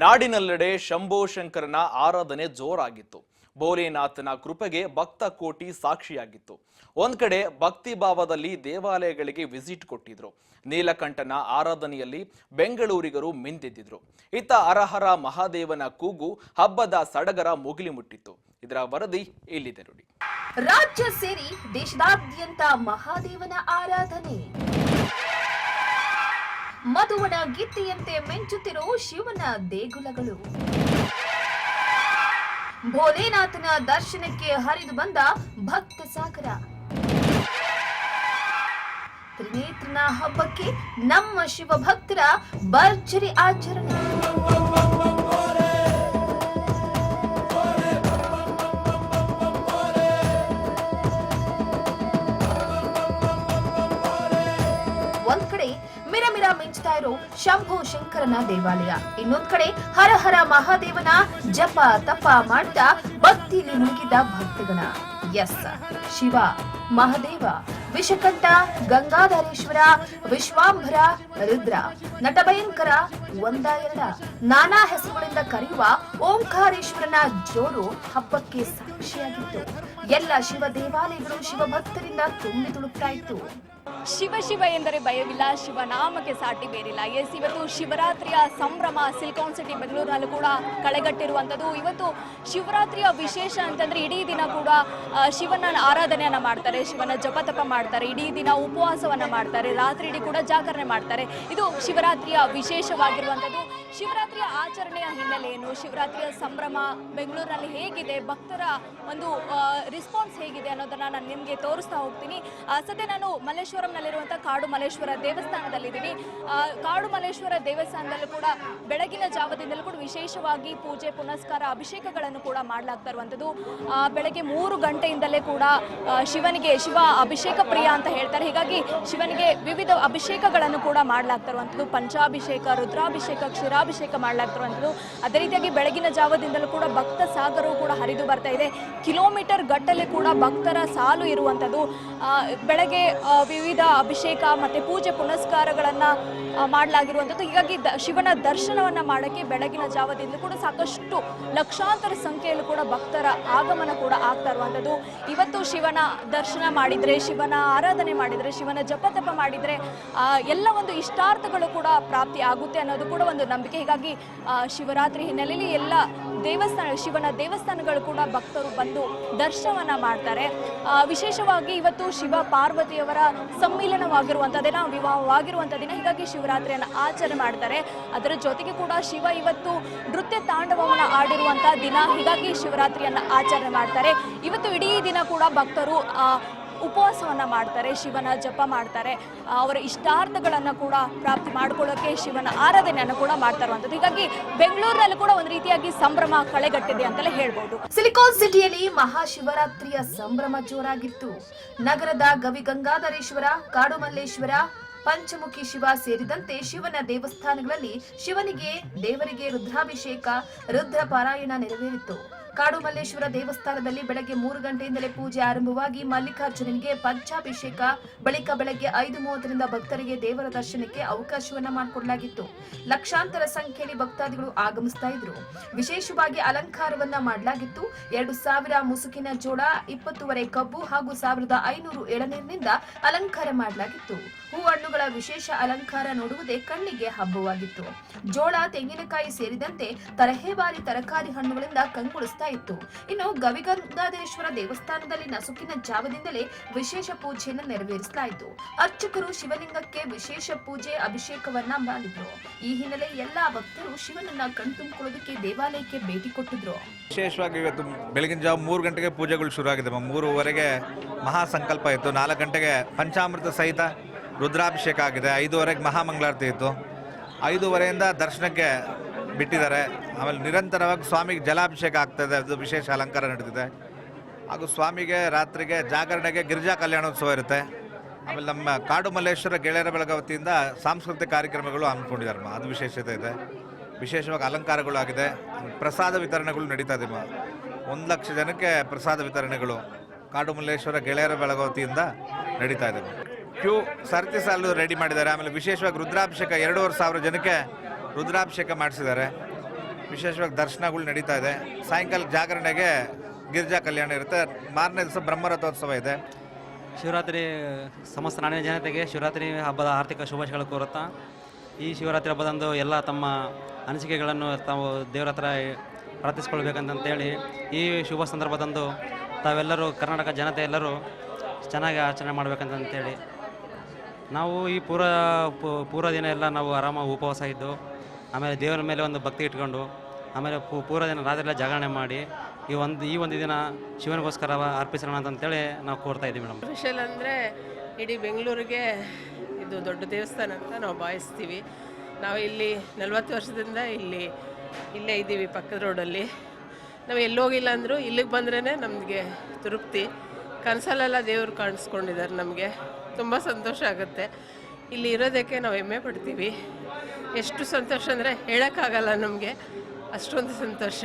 ನಾಡಿನೆಲ್ಲೆಡೆ ಶಂಭೋ ಶಂಕರನ ಆರಾಧನೆ ಜೋರಾಗಿತ್ತು. ಭೋಲೆನಾಥನ ಕೃಪೆಗೆ ಭಕ್ತ ಕೋಟಿ ಸಾಕ್ಷಿಯಾಗಿತ್ತು. ಒಂದ್ ಕಡೆ ಭಕ್ತಿ ಭಾವದಲ್ಲಿ ದೇವಾಲಯಗಳಿಗೆ ವಿಸಿಟ್ ಕೊಟ್ಟಿದ್ರು. ನೀಲಕಂಠನ ಆರಾಧನೆಯಲ್ಲಿ ಬೆಂಗಳೂರಿಗರು ಮಿಂದೆದ್ದಿದ್ರು. ಇತ್ತ ಹರಹರ ಮಹಾದೇವನ ಕೂಗು ಹಬ್ಬದ ಸಡಗರ ಮುಗಿಲಿ ಮುಟ್ಟಿತ್ತು. ಇದರ ವರದಿ ಇಲ್ಲಿದೆ ನೋಡಿ. ರಾಜ್ಯ ಸೇರಿ ದೇಶದಾದ್ಯಂತ ಮಹಾದೇವನ ಆರಾಧನೆ. ಮಧುವನ ಗಿತ್ತಿಯಂತೆ ಮಿಂಚುತ್ತಿರೋ ಶಿವನ ದೇಗುಲಗಳು. ಭೋಲೆನಾಥನ ದರ್ಶನಕ್ಕೆ ಹರಿದು ಬಂದ ಭಕ್ತ ಸಾಗರ. ತ್ರಿನೇತ್ರನ ಹಬ್ಬಕ್ಕೆ ನಮ್ಮ ಶಿವ ಭಕ್ತರ ಭರ್ಜರಿ ಆಚರಣೆ. ಒಂದ್ ಕಡೆ ಮಿರಮಿರ ಮಿಂಚ್ತಾ ಇರೋ ಶಂಭೋ ಶಂಕರನ ದೇವಾಲಯ, ಇನ್ನೊಂದ್ ಕಡೆ ಹರ ಹರ ಮಹಾದೇವನ ಜಪ ತಪ ಮಾಡ್ತಾ ಭಕ್ತಿಯಲ್ಲಿ ಮುಳುಗಿದ ಭಕ್ತಗಣ. ಎಸ್, ಶಿವ, ಮಹಾದೇವ, ವಿಷಕಂಠ, ಗಂಗಾಧರೇಶ್ವರ, ವಿಶ್ವಾಂಭರ, ರುದ್ರ, ನಟಭಯಂಕರ, ಒಂದ ಎರಡ ನಾನಾ ಹೆಸರುಗಳಿಂದ ಕರೆಯುವ ಓಂಕಾರೇಶ್ವರನ ಜೋರು ಹಬ್ಬಕ್ಕೆ ಸಾಕ್ಷಿಯಾಗಿತ್ತು. ಎಲ್ಲ ಶಿವ ದೇವಾಲಯಗಳು ಶಿವ ಭಕ್ತರಿಂದ ತುಂಬಿ ತುಳುಕ್ತಾ ಇತ್ತು. ಶಿವ ಶಿವ ಎಂದರೆ ಭಯವಿಲ್ಲ, ಶಿವನಾಮಕ್ಕೆ ಸಾಟಿ ಬೇರಿಲ್ಲ. ಎಸ್, ಇವತ್ತು ಶಿವರಾತ್ರಿಯ ಸಂಭ್ರಮ ಸಿಲಿಕಾನ್ ಸಿಟಿ ಬೆಂಗಳೂರಿನಲ್ಲೂ ಕೂಡ ಕಳೆಗಟ್ಟಿರುವಂಥದ್ದು. ಇವತ್ತು ಶಿವರಾತ್ರಿಯ ವಿಶೇಷ ಅಂತಂದ್ರೆ ಇಡೀ ದಿನ ಕೂಡ ಶಿವನ ಆರಾಧನೆಯನ್ನ ಮಾಡ್ತಾರೆ, ಶಿವನ ಜಪತಪ ಮಾಡ್ತಾರೆ, ಇಡೀ ದಿನ ಉಪವಾಸವನ್ನ ಮಾಡ್ತಾರೆ, ರಾತ್ರಿ ಇಡೀ ಕೂಡ ಜಾಗರಣೆ ಮಾಡ್ತಾರೆ. ಇದು ಶಿವರಾತ್ರಿಯ ವಿಶೇಷವಾಗಿರುವಂಥದ್ದು. ಶಿವರಾತ್ರಿಯ ಆಚರಣೆಯ ಹಿನ್ನೆಲೆ ಏನು, ಶಿವರಾತ್ರಿಯ ಸಂಭ್ರಮ ಬೆಂಗಳೂರಿನಲ್ಲಿ ಹೇಗಿದೆ, ಭಕ್ತರ ಒಂದು ರೆಸ್ಪಾನ್ಸ್ ಹೇಗಿದೆ ಅನ್ನೋದನ್ನ ನಾನು ನಿಮಗೆ ತೋರಿಸ್ತಾ ಹೋಗ್ತೀನಿ. ಸದ್ಯ ನಾನು ಮಲ್ಲೇಶ್ವರಂನಲ್ಲಿರುವಂಥ ಕಾಡು ಮಲ್ಲೇಶ್ವರ ದೇವಸ್ಥಾನದಲ್ಲಿದ್ದೀನಿ. ಕಾಡು ಮಲ್ಲೇಶ್ವರ ದೇವಸ್ಥಾನದಲ್ಲೂ ಕೂಡ ಬೆಳಗಿನ ಜಾವದಿಂದಲೂ ಕೂಡ ವಿಶೇಷವಾಗಿ ಪೂಜೆ ಪುನಸ್ಕಾರ ಅಭಿಷೇಕಗಳನ್ನು ಕೂಡ ಮಾಡಲಾಗ್ತಾ ಇರುವಂಥದ್ದು. ಬೆಳಗ್ಗೆ 3 ಗಂಟೆಯಿಂದಲೇ ಕೂಡ ಶಿವನಿಗೆ, ಶಿವ ಅಭಿಷೇಕ ಪ್ರಿಯ ಅಂತ ಹೇಳ್ತಾರೆ, ಹೀಗಾಗಿ ಶಿವನಿಗೆ ವಿವಿಧ ಅಭಿಷೇಕಗಳನ್ನು ಕೂಡ ಮಾಡಲಾಗ್ತಾ ಇರುವಂಥದ್ದು. ಪಂಚಾಭಿಷೇಕ, ರುದ್ರಾಭಿಷೇಕ, ಕ್ಷೀರಾಭಿಷೇಕ ಮಾಡಲಾಗ್ತಿರುವಂಥದ್ದು. ಅದೇ ರೀತಿಯಾಗಿ ಬೆಳಗಿನ ಜಾವದಿಂದಲೂ ಕೂಡ ಭಕ್ತ ಸಾಗರವು ಕೂಡ ಹರಿದು ಬರ್ತಾ ಇದೆ. ಕಿಲೋಮೀಟರ್ ಗಟ್ಟಲೆ ಕೂಡ ಭಕ್ತರ ಸಾಲು ಇರುವಂಥದ್ದು. ಬೆಳಗ್ಗೆ ವಿವಿಧ ಅಭಿಷೇಕ ಮತ್ತು ಪೂಜೆ ಪುನಸ್ಕಾರಗಳನ್ನ ಮಾಡಲಾಗಿರುವಂಥದ್ದು. ಹೀಗಾಗಿ ಶಿವನ ದರ್ಶನವನ್ನ ಮಾಡೋಕ್ಕೆ ಬೆಳಗಿನ ಜಾವದಿಂದ ಕೂಡ ಸಾಕಷ್ಟು ಲಕ್ಷಾಂತರ ಸಂಖ್ಯೆಯಲ್ಲೂ ಕೂಡ ಭಕ್ತರ ಆಗಮನ ಕೂಡ ಆಗ್ತಾ ಇರುವಂಥದ್ದು. ಇವತ್ತು ಶಿವನ ದರ್ಶನ ಮಾಡಿದರೆ, ಶಿವನ ಆರಾಧನೆ ಮಾಡಿದರೆ, ಶಿವನ ಜಪತಪ ಮಾಡಿದರೆ ಎಲ್ಲ ಒಂದು ಇಷ್ಟಾರ್ಥಗಳು ಕೂಡ ಪ್ರಾಪ್ತಿ ಆಗುತ್ತೆ ಅನ್ನೋದು ಕೂಡ ಒಂದು ನಂಬಿಕೆ. ಹೀಗಾಗಿ ಶಿವರಾತ್ರಿ ಹಿನ್ನೆಲೆಯಲ್ಲಿ ಎಲ್ಲ ಶಿವನ ದೇವಸ್ಥಾನಗಳು ಕೂಡ ಭಕ್ತರು ಬಂದು ದರ್ಶನವನ್ನ ಮಾಡ್ತಾರೆ. ವಿಶೇಷವಾಗಿ ಇವತ್ತು ಶಿವ ಪಾರ್ವತಿಯವರ ಸಮ್ಮಿಲನವಾಗಿರುವಂಥ ದಿನ, ವಿವಾಹವಾಗಿರುವಂಥ ದಿನ, ಹೀಗಾಗಿ ಶಿವರಾತ್ರಿಯನ್ನು ಆಚರಣೆ ಮಾಡ್ತಾರೆ. ಅದರ ಜೊತೆಗೆ ಕೂಡ ಶಿವ ಇವತ್ತು ನೃತ್ಯ ತಾಂಡವವನ್ನು ಆಡಿರುವಂಥ ದಿನ, ಹೀಗಾಗಿ ಶಿವರಾತ್ರಿಯನ್ನು ಆಚರಣೆ ಮಾಡ್ತಾರೆ. ಇವತ್ತು ಇಡೀ ದಿನ ಕೂಡ ಭಕ್ತರು ಉಪವಾಸವನ್ನು ಮಾಡ್ತಾರೆ, ಶಿವನ ಜಪ ಮಾಡ್ತಾರೆ, ಅವರ ಇಷ್ಟಾರ್ಥಗಳನ್ನು ಕೂಡ ಪ್ರಾಪ್ತಿ ಮಾಡ್ಕೊಳ್ಳೋಕೆ ಶಿವನ ಆರಾಧನೆಯನ್ನು ಕೂಡ ಮಾಡ್ತಾ ಇರುವಂಥದ್ದು. ಹೀಗಾಗಿ ಬೆಂಗಳೂರಿನಲ್ಲೂ ಕೂಡ ಒಂದು ರೀತಿಯಾಗಿ ಸಂಭ್ರಮ ಕಳೆಗಟ್ಟಿದೆ ಅಂತಲೇ ಹೇಳ್ಬೋದು. ಸಿಲಿಕಾನ್ ಸಿಟಿಯಲ್ಲಿ ಮಹಾಶಿವರಾತ್ರಿಯ ಸಂಭ್ರಮ ಜೋರಾಗಿತ್ತು. ನಗರದ ಗವಿಗಂಗಾಧರೇಶ್ವರ, ಕಾಡು ಮಲ್ಲೇಶ್ವರ, ಪಂಚಮುಖಿ ಶಿವ ಸೇರಿದಂತೆ ಶಿವನ ದೇವಸ್ಥಾನಗಳಲ್ಲಿ ಶಿವನಿಗೆ, ದೇವರಿಗೆ ರುದ್ರಾಭಿಷೇಕ, ರುದ್ರ ಪಾರಾಯಣ ನೆರವೇರಿತು. ಕಾಡು ಮಲ್ಲೇಶ್ವರ ದೇವಸ್ಥಾನದಲ್ಲಿ ಬೆಳಗ್ಗೆ 3 ಗಂಟೆಯಿಂದಲೇ ಪೂಜೆ ಆರಂಭವಾಗಿ ಮಲ್ಲಿಕಾರ್ಜುನನಿಗೆ ಪಂಚಾಭಿಷೇಕ, ಬಳಿಕ ಬೆಳಗ್ಗೆ 5:30ರಿಂದ ಭಕ್ತರಿಗೆ ದೇವರ ದರ್ಶನಕ್ಕೆ ಅವಕಾಶವನ್ನ ಮಾಡಿಕೊಡಲಾಗಿತ್ತು. ಲಕ್ಷಾಂತರ ಸಂಖ್ಯೆಯಲ್ಲಿ ಭಕ್ತಾದಿಗಳು ಆಗಮಿಸ್ತಾ ಇದ್ರು. ವಿಶೇಷವಾಗಿ ಅಲಂಕಾರವನ್ನ ಮಾಡಲಾಗಿತ್ತು. 2000 ಮುಸುಕಿನ ಜೋಳ, 20 ಕಬ್ಬು ಹಾಗೂ 1500 ಎಳನೀರಿನಿಂದ ಅಲಂಕಾರ ಮಾಡಲಾಗಿತ್ತು. ಹೂಹಣ್ಣುಗಳ ವಿಶೇಷ ಅಲಂಕಾರ ನೋಡುವುದೇ ಕಣ್ಣಿಗೆ ಹಬ್ಬವಾಗಿತ್ತು. ಜೋಳ, ತೆಂಗಿನಕಾಯಿ ಸೇರಿದಂತೆ ತರಹೇವಾರಿ ತರಕಾರಿ ಹಣ್ಣುಗಳಿಂದ ಕಂಗೊಳಿಸ್ತಾ ಇತ್ತು. ಇನ್ನು ಗವಿಗಂಗಾಧರೇಶ್ವರ ದೇವಸ್ಥಾನದಲ್ಲಿ ನಸುಕಿನ ಜಾವದಿಂದಲೇ ವಿಶೇಷ ಪೂಜೆಯನ್ನು ನೆರವೇರಿಸಲಾಯಿತು. ಅರ್ಚಕರು ಶಿವಲಿಂಗಕ್ಕೆ ವಿಶೇಷ ಪೂಜೆ, ಅಭಿಷೇಕವನ್ನ ಮಾಡಿದ್ರು. ಈ ಹಿನ್ನೆಲೆ ಎಲ್ಲಾ ಭಕ್ತರು ಶಿವನನ್ನ ಕಣ್ತುಂಬಿಕೊಳ್ಳೋದಕ್ಕೆ ದೇವಾಲಯಕ್ಕೆ ಭೇಟಿ ಕೊಟ್ಟಿದ್ರು. ವಿಶೇಷವಾಗಿ ಇವತ್ತು ಬೆಳಗಿನ ಜಾವ 3 ಗಂಟೆಗೆ ಪೂಜೆಗಳು ಶುರು ಆಗಿದೆ. 3:15ಗೆ ಮಹಾಸಂಕಲ್ಪ ಇತ್ತು, 4 ಗಂಟೆಗೆ ಪಂಚಾಮೃತ ಸಹಿತ ರುದ್ರಾಭಿಷೇಕ ಆಗಿದೆ, 5:15ಗೆ ಮಹಾಮಂಗಳಾರತಿ ಇತ್ತು, 5:15ಯಿಂದ ದರ್ಶನಕ್ಕೆ ಬಿಟ್ಟಿದ್ದಾರೆ. ಆಮೇಲೆ ನಿರಂತರವಾಗಿ ಸ್ವಾಮಿಗೆ ಜಲಾಭಿಷೇಕ ಆಗ್ತಾಯಿದೆ, ಅದು ವಿಶೇಷ ಅಲಂಕಾರ ನಡೆದಿದೆ. ಹಾಗೂ ಸ್ವಾಮಿಗೆ ರಾತ್ರಿಗೆ ಜಾಗರಣೆಗೆ ಗಿರಿಜಾ ಕಲ್ಯಾಣೋತ್ಸವ ಇರುತ್ತೆ. ಆಮೇಲೆ ನಮ್ಮ ಕಾಡು ಮಲ್ಲೇಶ್ವರ ಗೆಳೆಯರ ಬಳಗ ವತಿಯಿಂದ ಸಾಂಸ್ಕೃತಿಕ ಕಾರ್ಯಕ್ರಮಗಳು ಹಮ್ಮಿಕೊಂಡಿದ್ದಾರೆ, ಅದು ವಿಶೇಷತೆ ಇದೆ. ವಿಶೇಷವಾಗಿ ಅಲಂಕಾರಗಳು ಆಗಿದೆ. ಪ್ರಸಾದ ವಿತರಣೆಗಳು ನಡೀತಾ ಇದೆ. 1 ಲಕ್ಷ ಜನಕ್ಕೆ ಪ್ರಸಾದ ವಿತರಣೆಗಳು ಕಾಡು ಮಲ್ಲೇಶ್ವರ ಗೆಳೆಯರ ಬಳಗ ವತಿಯಿಂದ ನಡೀತಾ ಇದೆ. ಕ್ಯೂ ಸರತಿ ಸಾಲು ರೆಡಿ ಮಾಡಿದ್ದಾರೆ. ಆಮೇಲೆ ವಿಶೇಷವಾಗಿ ರುದ್ರಾಭಿಷೇಕ 2500 ಜನಕ್ಕೆ ರುದ್ರಾಭಿಷೇಕ ಮಾಡಿಸಿದ್ದಾರೆ. ವಿಶೇಷವಾಗಿ ದರ್ಶನಗಳು ನಡೀತಾ ಇದೆ. ಸಾಯಂಕಾಲ ಜಾಗರಣೆಗೆ ಗಿರಿಜಾ ಕಲ್ಯಾಣ ಇರುತ್ತೆ. ಮಾರನೇ ದಿವಸ ಬ್ರಹ್ಮರಥೋತ್ಸವ ಇದೆ. ಶಿವರಾತ್ರಿ ಸಮಸ್ತ ನಾಡಿನ ಜನತೆಗೆ ಶಿವರಾತ್ರಿ ಹಬ್ಬದ ಆರ್ಥಿಕ ಶುಭಾಶಯಗಳು ಕೋರುತ್ತಾ, ಈ ಶಿವರಾತ್ರಿ ಹಬ್ಬದಂದು ಎಲ್ಲ ತಮ್ಮ ಅನಿಸಿಕೆಗಳನ್ನು ತಾವು ದೇವರ ಹತ್ರ ಪ್ರಾರ್ಥಿಸ್ಕೊಳ್ಬೇಕಂತೇಳಿ ಈ ಶುಭ ಸಂದರ್ಭದಂದು ತಾವೆಲ್ಲರೂ ಕರ್ನಾಟಕ ಜನತೆ ಎಲ್ಲರೂ ಚೆನ್ನಾಗಿ ಆಚರಣೆ ಮಾಡ್ಬೇಕಂತಂತೇಳಿ ನಾವು ಈ ಪೂರ್ವ ದಿನ ಎಲ್ಲ ನಾವು ಆರಾಮಾಗಿ ಉಪವಾಸ ಇದ್ದು, ಆಮೇಲೆ ದೇವರ ಮೇಲೆ ಒಂದು ಭಕ್ತಿ ಇಟ್ಕೊಂಡು, ಆಮೇಲೆ ಪೂರ್ವ ದಿನ ರಾತ್ರಿ ಜಾಗರಣೆ ಮಾಡಿ ಈ ಒಂದು ದಿನ ಶಿವನಿಗೋಸ್ಕರ ಅರ್ಪಿಸೋಣ ಅಂತೇಳಿ ನಾವು ಕೋರ್ತಾ ಇದ್ದೀವಿ ಮೇಡಮ್. ಸ್ಪೆಷಲ್ ಅಂದರೆ ಇಡೀ ಬೆಂಗಳೂರಿಗೆ ಇದು ದೊಡ್ಡ ದೇವಸ್ಥಾನ ಅಂತ ನಾವು ಭಾವಿಸ್ತೀವಿ. ನಾವು ಇಲ್ಲಿ 40 ವರ್ಷದಿಂದ ಇಲ್ಲೇ ಇದ್ದೀವಿ, ಪಕ್ಕದ ರೋಡಲ್ಲಿ. ನಾವು ಎಲ್ಲೋಗಿಲ್ಲ ಅಂದರೂ ಇಲ್ಲಿಗೆ ಬಂದ್ರೇ ನಮಗೆ ತೃಪ್ತಿ. ಕನಸಲ್ಲೆಲ್ಲ ದೇವರು ಕಾಣಿಸ್ಕೊಂಡಿದ್ದಾರೆ. ನಮಗೆ ತುಂಬ ಸಂತೋಷ ಆಗುತ್ತೆ. ಇಲ್ಲಿ ಇರೋದಕ್ಕೆ ನಾವು ಹೆಮ್ಮೆ ಪಡ್ತೀವಿ. ಎಷ್ಟು ಸಂತೋಷ ಅಂದರೆ ಹೇಳೋಕ್ಕಾಗಲ್ಲ ನಮಗೆ, ಅಷ್ಟೊಂದು ಸಂತೋಷ.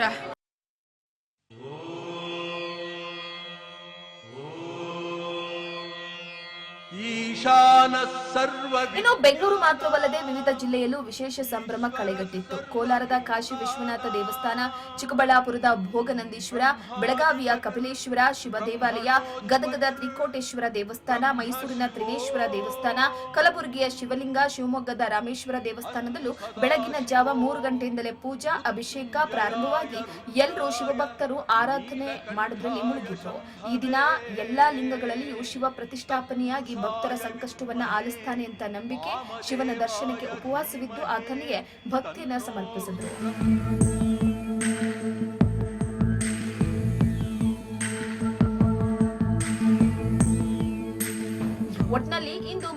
ಇನ್ನು ಬೆಂಗಳೂರು ಮಾತ್ರವಲ್ಲದೆ ವಿವಿಧ ಜಿಲ್ಲೆಯಲ್ಲೂ ವಿಶೇಷ ಸಂಭ್ರಮ ಕಳೆಗಟ್ಟಿತ್ತು. ಕೋಲಾರದ ಕಾಶಿ ವಿಶ್ವನಾಥ ದೇವಸ್ಥಾನ, ಚಿಕ್ಕಬಳ್ಳಾಪುರದ ಭೋಗನಂದೀಶ್ವರ, ಬೆಳಗಾವಿಯ ಕಪಿಲೇಶ್ವರ ಶಿವ ದೇವಾಲಯ, ಗದಗದ ತ್ರಿಕೋಟೇಶ್ವರ ದೇವಸ್ಥಾನ, ಮೈಸೂರಿನ ತ್ರಿನೇಶ್ವರ ದೇವಸ್ಥಾನ, ಕಲಬುರಗಿಯ ಶಿವಲಿಂಗ, ಶಿವಮೊಗ್ಗದ ರಾಮೇಶ್ವರ ದೇವಸ್ಥಾನದಲ್ಲೂ ಬೆಳಗಿನ ಜಾವ 3 ಗಂಟೆಯಿಂದಲೇ ಪೂಜಾ ಅಭಿಷೇಕ ಪ್ರಾರಂಭವಾಗಿ ಎಲ್ಲರೂ ಶಿವಭಕ್ತರು ಆರಾಧನೆ ಮಾಡೋದ್ರಲ್ಲಿ ಮುಳುಗಿದ್ರು. ಈ ದಿನ ಎಲ್ಲಾ ಲಿಂಗಗಳಲ್ಲಿಯೂ ಶಿವ ಪ್ರತಿಷ್ಠಾಪನೆಯಾಗಿ ಭಕ್ತರ ಸಂಕಷ್ಟವನ್ನ ಆಲಿಸ್ತಾನೆ ಅಂತ ನಂಬಿಕೆ. ಶಿವನ ದರ್ಶನಕ್ಕೆ ಉಪವಾಸವಿದ್ದು ಆತನಿಗೆ ಭಕ್ತಿಯನ್ನ ಸಮರ್ಪಿಸಿದರು. ಒಟ್ನಲ್ಲಿ ಇಂದು